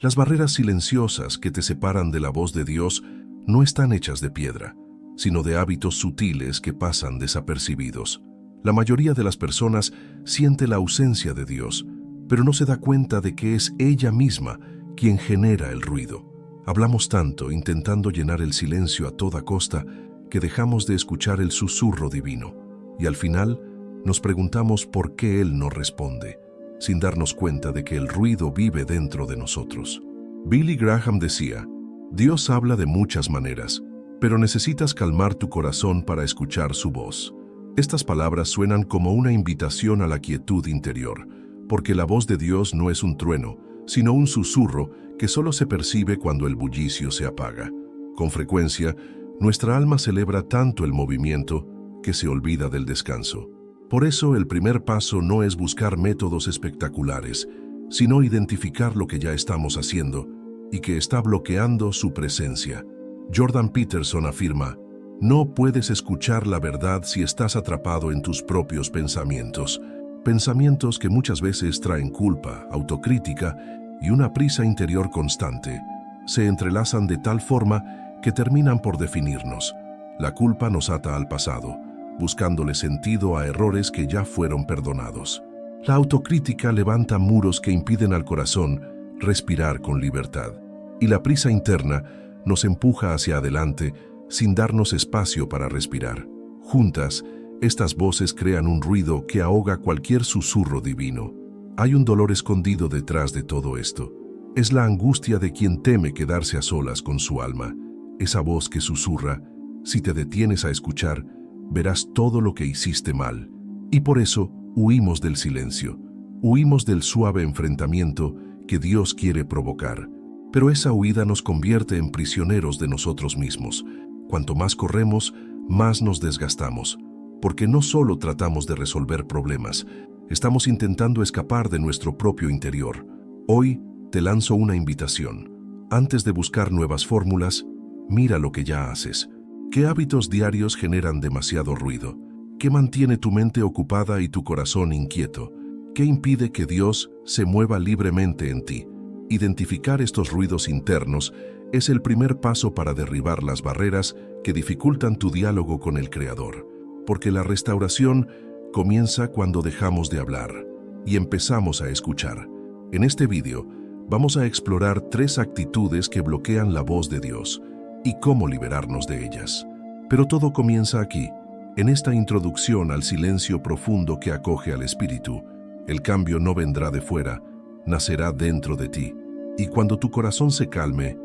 Las barreras silenciosas que te separan de la voz de Dios no están hechas de piedra, sino de hábitos sutiles que pasan desapercibidos. La mayoría de las personas siente la ausencia de Dios, pero no se da cuenta de que es ella misma quien genera el ruido. Hablamos tanto intentando llenar el silencio a toda costa que dejamos de escuchar el susurro divino, y al final nos preguntamos por qué Él no responde, sin darnos cuenta de que el ruido vive dentro de nosotros. Billy Graham decía, Dios habla de muchas maneras, pero necesitas calmar tu corazón para escuchar su voz. Estas palabras suenan como una invitación a la quietud interior, porque la voz de Dios no es un trueno, sino un susurro que solo se percibe cuando el bullicio se apaga. Con frecuencia, nuestra alma celebra tanto el movimiento que se olvida del descanso. Por eso el primer paso no es buscar métodos espectaculares, sino identificar lo que ya estamos haciendo y que está bloqueando su presencia. Jordan Peterson afirma, no puedes escuchar la verdad si estás atrapado en tus propios pensamientos. Pensamientos que muchas veces traen culpa, autocrítica y una prisa interior constante. Se entrelazan de tal forma que terminan por definirnos. La culpa nos ata al pasado, buscándole sentido a errores que ya fueron perdonados. La autocrítica levanta muros que impiden al corazón respirar con libertad. Y la prisa interna nos empuja hacia adelante sin darnos espacio para respirar. Juntas, estas voces crean un ruido que ahoga cualquier susurro divino. Hay un dolor escondido detrás de todo esto. Es la angustia de quien teme quedarse a solas con su alma. Esa voz que susurra, si te detienes a escuchar, verás todo lo que hiciste mal. Y por eso huimos del silencio. Huimos del suave enfrentamiento que Dios quiere provocar. Pero esa huida nos convierte en prisioneros de nosotros mismos. Cuanto más corremos, más nos desgastamos. Porque no solo tratamos de resolver problemas, estamos intentando escapar de nuestro propio interior. Hoy te lanzo una invitación. Antes de buscar nuevas fórmulas, mira lo que ya haces. ¿Qué hábitos diarios generan demasiado ruido? ¿Qué mantiene tu mente ocupada y tu corazón inquieto? ¿Qué impide que Dios se mueva libremente en ti? Identificar estos ruidos internos es el primer paso para derribar las barreras que dificultan tu diálogo con el Creador. Porque la restauración comienza cuando dejamos de hablar y empezamos a escuchar. En este video vamos a explorar 3 actitudes que bloquean la voz de Dios y cómo liberarnos de ellas. Pero todo comienza aquí, en esta introducción al silencio profundo que acoge al Espíritu. El cambio no vendrá de fuera, nacerá dentro de ti. Y cuando tu corazón se calme,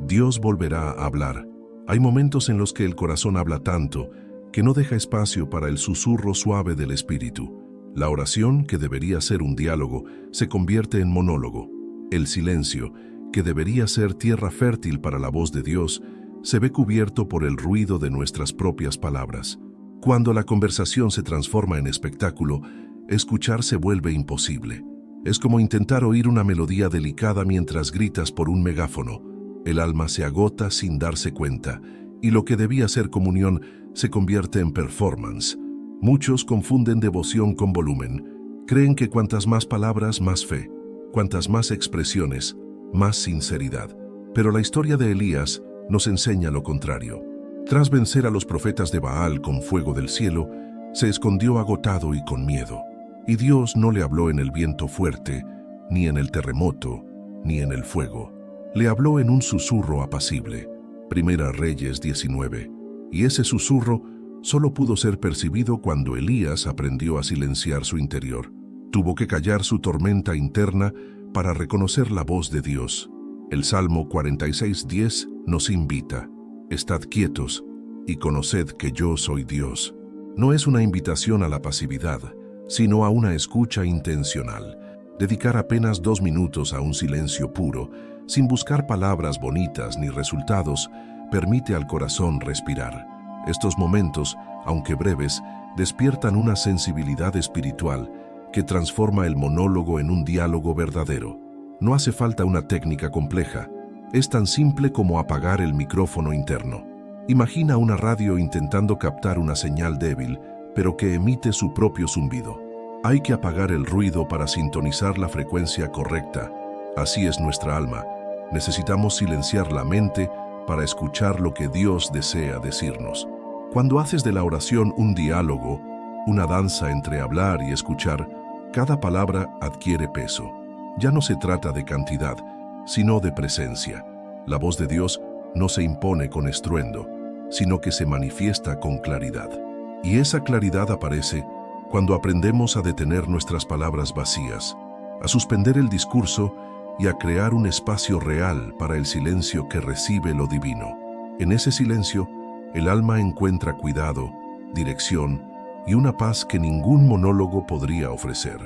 Dios volverá a hablar. Hay momentos en los que el corazón habla tanto que no deja espacio para el susurro suave del Espíritu. La oración, que debería ser un diálogo, se convierte en monólogo. El silencio, que debería ser tierra fértil para la voz de Dios, se ve cubierto por el ruido de nuestras propias palabras. Cuando la conversación se transforma en espectáculo, escuchar se vuelve imposible. Es como intentar oír una melodía delicada mientras gritas por un megáfono. El alma se agota sin darse cuenta, y lo que debía ser comunión se convierte en performance. Muchos confunden devoción con volumen. Creen que cuantas más palabras, más fe. Cuantas más expresiones, más sinceridad. Pero la historia de Elías nos enseña lo contrario. Tras vencer a los profetas de Baal con fuego del cielo, se escondió agotado y con miedo. Y Dios no le habló en el viento fuerte, ni en el terremoto, ni en el fuego. Le habló en un susurro apacible. Primera Reyes 19. Y ese susurro solo pudo ser percibido cuando Elías aprendió a silenciar su interior. Tuvo que callar su tormenta interna para reconocer la voz de Dios. El Salmo 46:10 nos invita: estad quietos y conoced que yo soy Dios. No es una invitación a la pasividad, sino a una escucha intencional. Dedicar apenas 2 minutos a un silencio puro, sin buscar palabras bonitas ni resultados, permite al corazón respirar. Estos momentos, aunque breves, despiertan una sensibilidad espiritual que transforma el monólogo en un diálogo verdadero. No hace falta una técnica compleja. Es tan simple como apagar el micrófono interno. Imagina una radio intentando captar una señal débil, pero que emite su propio zumbido. Hay que apagar el ruido para sintonizar la frecuencia correcta. Así es nuestra alma. Necesitamos silenciar la mente para escuchar lo que Dios desea decirnos. Cuando haces de la oración un diálogo, una danza entre hablar y escuchar, cada palabra adquiere peso. Ya no se trata de cantidad, sino de presencia. La voz de Dios no se impone con estruendo, sino que se manifiesta con claridad. Y esa claridad aparece cuando aprendemos a detener nuestras palabras vacías, a suspender el discurso y a crear un espacio real para el silencio que recibe lo divino. En ese silencio, el alma encuentra cuidado, dirección y una paz que ningún monólogo podría ofrecer.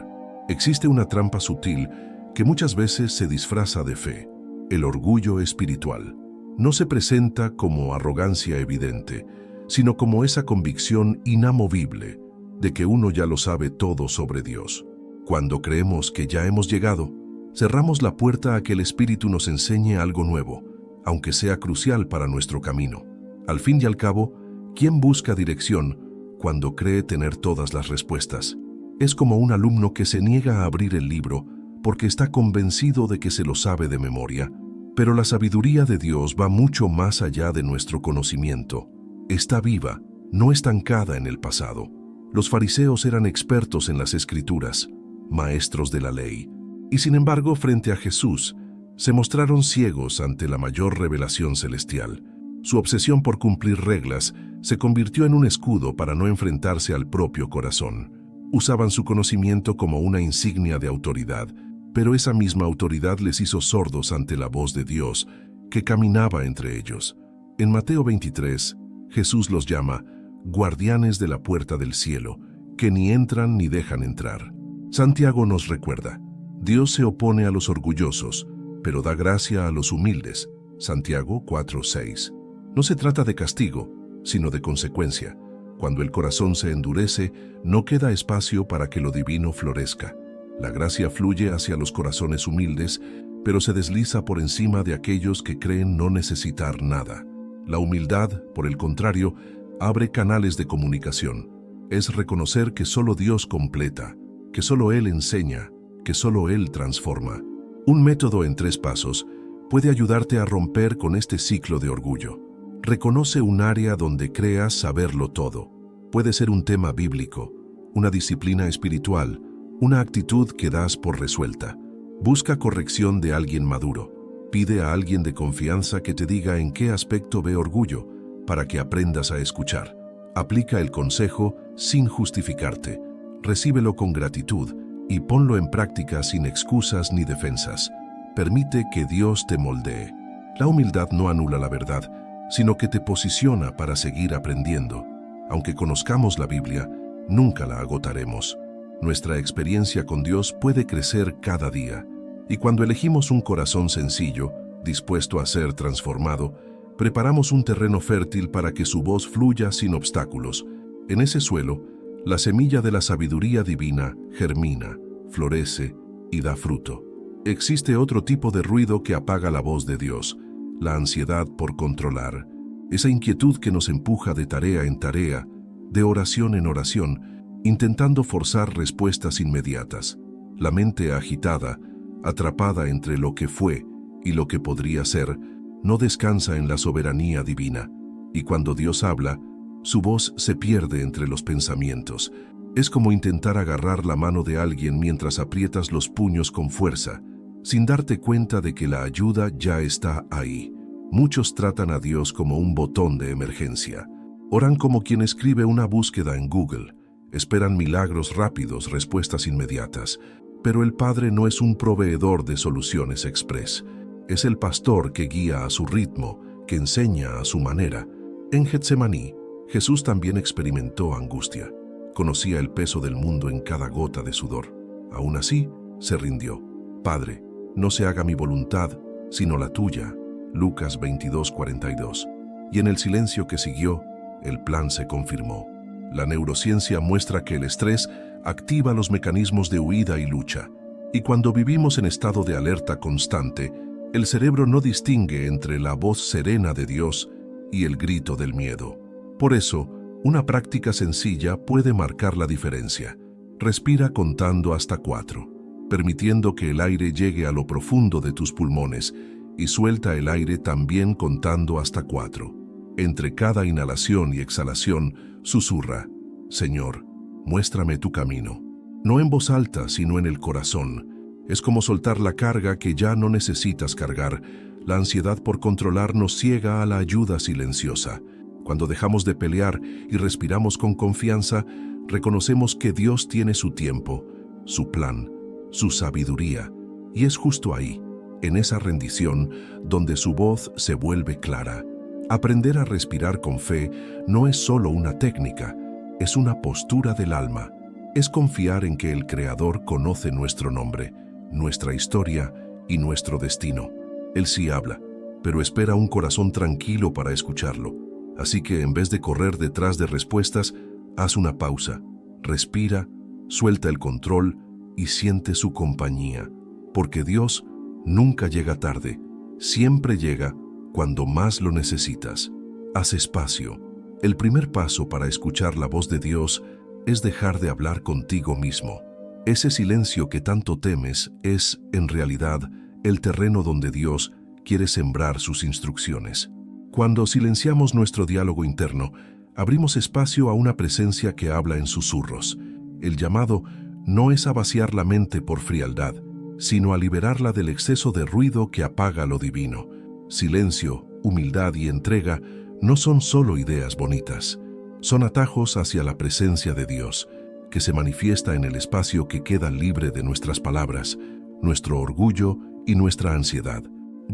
Existe una trampa sutil que muchas veces se disfraza de fe: el orgullo espiritual. No se presenta como arrogancia evidente, sino como esa convicción inamovible de que uno ya lo sabe todo sobre Dios. Cuando creemos que ya hemos llegado, cerramos la puerta a que el Espíritu nos enseñe algo nuevo, aunque sea crucial para nuestro camino. Al fin y al cabo, ¿quién busca dirección cuando cree tener todas las respuestas? Es como un alumno que se niega a abrir el libro porque está convencido de que se lo sabe de memoria. Pero la sabiduría de Dios va mucho más allá de nuestro conocimiento. Está viva, no estancada en el pasado. Los fariseos eran expertos en las Escrituras, maestros de la ley, y sin embargo, frente a Jesús, se mostraron ciegos ante la mayor revelación celestial. Su obsesión por cumplir reglas se convirtió en un escudo para no enfrentarse al propio corazón. Usaban su conocimiento como una insignia de autoridad, pero esa misma autoridad les hizo sordos ante la voz de Dios que caminaba entre ellos. En Mateo 23, Jesús los llama guardianes de la puerta del cielo, que ni entran ni dejan entrar. Santiago nos recuerda: Dios se opone a los orgullosos, pero da gracia a los humildes. Santiago 4:6. No se trata de castigo, sino de consecuencia. Cuando el corazón se endurece, no queda espacio para que lo divino florezca. La gracia fluye hacia los corazones humildes, pero se desliza por encima de aquellos que creen no necesitar nada. La humildad, por el contrario, abre canales de comunicación. Es reconocer que solo Dios completa, que solo Él enseña, que solo Él transforma. Un método en 3 pasos puede ayudarte a romper con este ciclo de orgullo. Reconoce un área donde creas saberlo todo. Puede ser un tema bíblico, una disciplina espiritual, una actitud que das por resuelta. Busca corrección de alguien maduro. Pide a alguien de confianza que te diga en qué aspecto ve orgullo, para que aprendas a escuchar. Aplica el consejo sin justificarte. Recíbelo con gratitud y ponlo en práctica sin excusas ni defensas. Permite que Dios te moldee. La humildad no anula la verdad, sino que te posiciona para seguir aprendiendo. Aunque conozcamos la Biblia, nunca la agotaremos. Nuestra experiencia con Dios puede crecer cada día, y cuando elegimos un corazón sencillo, dispuesto a ser transformado, preparamos un terreno fértil para que su voz fluya sin obstáculos. En ese suelo, la semilla de la sabiduría divina germina, florece y da fruto. Existe otro tipo de ruido que apaga la voz de Dios: la ansiedad por controlar, esa inquietud que nos empuja de tarea en tarea, de oración en oración, intentando forzar respuestas inmediatas. La mente agitada, atrapada entre lo que fue y lo que podría ser, no descansa en la soberanía divina, y cuando Dios habla, su voz se pierde entre los pensamientos. Es como intentar agarrar la mano de alguien mientras aprietas los puños con fuerza, sin darte cuenta de que la ayuda ya está ahí. Muchos tratan a Dios como un botón de emergencia. Oran como quien escribe una búsqueda en Google. Esperan milagros rápidos, respuestas inmediatas. Pero el Padre no es un proveedor de soluciones express. Es el pastor que guía a su ritmo, que enseña a su manera. En Getsemaní, Jesús también experimentó angustia. Conocía el peso del mundo en cada gota de sudor. Aún así, se rindió. Padre, no se haga mi voluntad, sino la tuya. Lucas 22:42. Y en el silencio que siguió, el plan se confirmó. La neurociencia muestra que el estrés activa los mecanismos de huida y lucha. Y cuando vivimos en estado de alerta constante, el cerebro no distingue entre la voz serena de Dios y el grito del miedo. Por eso, una práctica sencilla puede marcar la diferencia. Respira contando hasta 4, permitiendo que el aire llegue a lo profundo de tus pulmones y suelta el aire también contando hasta 4. Entre cada inhalación y exhalación, susurra: Señor, muéstrame tu camino. No en voz alta, sino en el corazón. Es como soltar la carga que ya no necesitas cargar. La ansiedad por controlar nos ciega a la ayuda silenciosa. Cuando dejamos de pelear y respiramos con confianza, reconocemos que Dios tiene su tiempo, su plan, su sabiduría. Y es justo ahí, en esa rendición, donde su voz se vuelve clara. Aprender a respirar con fe no es solo una técnica, es una postura del alma. Es confiar en que el Creador conoce nuestro nombre, nuestra historia y nuestro destino. Él sí habla, pero espera un corazón tranquilo para escucharlo. Así que en vez de correr detrás de respuestas, haz una pausa, respira, suelta el control y siente su compañía. Porque Dios nunca llega tarde, siempre llega cuando más lo necesitas. Haz espacio. El primer paso para escuchar la voz de Dios es dejar de hablar contigo mismo. Ese silencio que tanto temes es, en realidad, el terreno donde Dios quiere sembrar sus instrucciones. Cuando silenciamos nuestro diálogo interno, abrimos espacio a una presencia que habla en susurros. El llamado no es a vaciar la mente por frialdad, sino a liberarla del exceso de ruido que apaga lo divino. Silencio, humildad y entrega no son solo ideas bonitas, son atajos hacia la presencia de Dios, que se manifiesta en el espacio que queda libre de nuestras palabras, nuestro orgullo y nuestra ansiedad.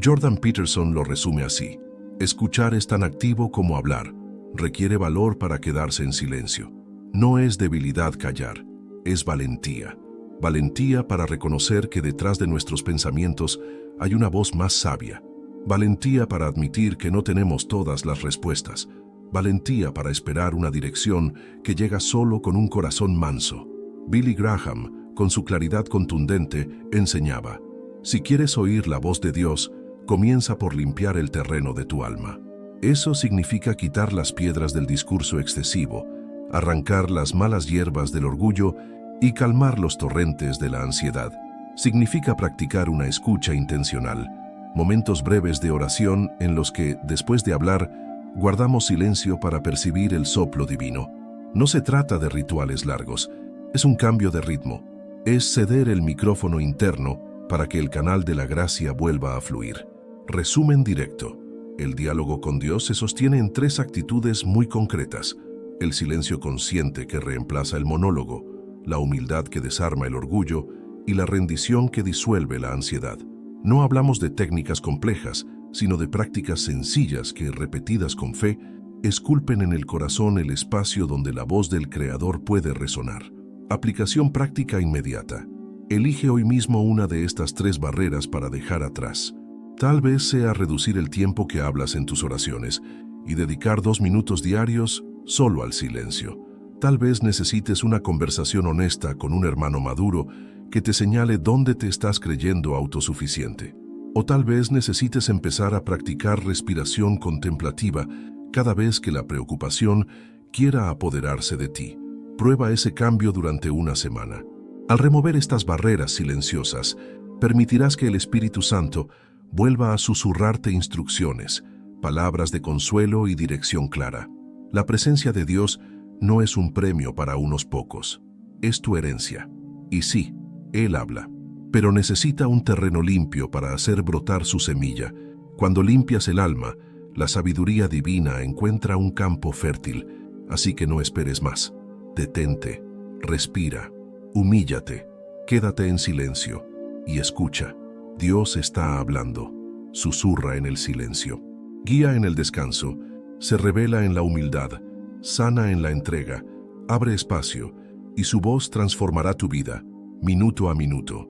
Jordan Peterson lo resume así: escuchar es tan activo como hablar, requiere valor para quedarse en silencio. No es debilidad callar, es valentía. Valentía para reconocer que detrás de nuestros pensamientos hay una voz más sabia. Valentía para admitir que no tenemos todas las respuestas. Valentía para esperar una dirección que llega solo con un corazón manso. Billy Graham, con su claridad contundente, enseñaba: si quieres oír la voz de Dios, comienza por limpiar el terreno de tu alma. Eso significa quitar las piedras del discurso excesivo, arrancar las malas hierbas del orgullo y calmar los torrentes de la ansiedad. Significa practicar una escucha intencional, momentos breves de oración en los que, después de hablar, guardamos silencio para percibir el soplo divino. No se trata de rituales largos, es un cambio de ritmo, es ceder el micrófono interno para que el canal de la gracia vuelva a fluir. Resumen directo: el diálogo con Dios se sostiene en 3 actitudes muy concretas: el silencio consciente que reemplaza el monólogo, la humildad que desarma el orgullo y la rendición que disuelve la ansiedad. No hablamos de técnicas complejas, sino de prácticas sencillas que, repetidas con fe, esculpen en el corazón el espacio donde la voz del Creador puede resonar. Aplicación práctica inmediata. Elige hoy mismo una de estas 3 barreras para dejar atrás. Tal vez sea reducir el tiempo que hablas en tus oraciones y dedicar 2 minutos diarios solo al silencio. Tal vez necesites una conversación honesta con un hermano maduro que te señale dónde te estás creyendo autosuficiente. O tal vez necesites empezar a practicar respiración contemplativa cada vez que la preocupación quiera apoderarse de ti. Prueba ese cambio durante una semana. Al remover estas barreras silenciosas, permitirás que el Espíritu Santo vuelva a susurrarte instrucciones, palabras de consuelo y dirección clara. La presencia de Dios no es un premio para unos pocos, es tu herencia. Y sí, Él habla, pero necesita un terreno limpio para hacer brotar su semilla. Cuando limpias el alma, la sabiduría divina encuentra un campo fértil, así que no esperes más. Detente, respira, humíllate, quédate en silencio y escucha. Dios está hablando, susurra en el silencio, guía en el descanso, se revela en la humildad, sana en la entrega, abre espacio y su voz transformará tu vida, minuto a minuto.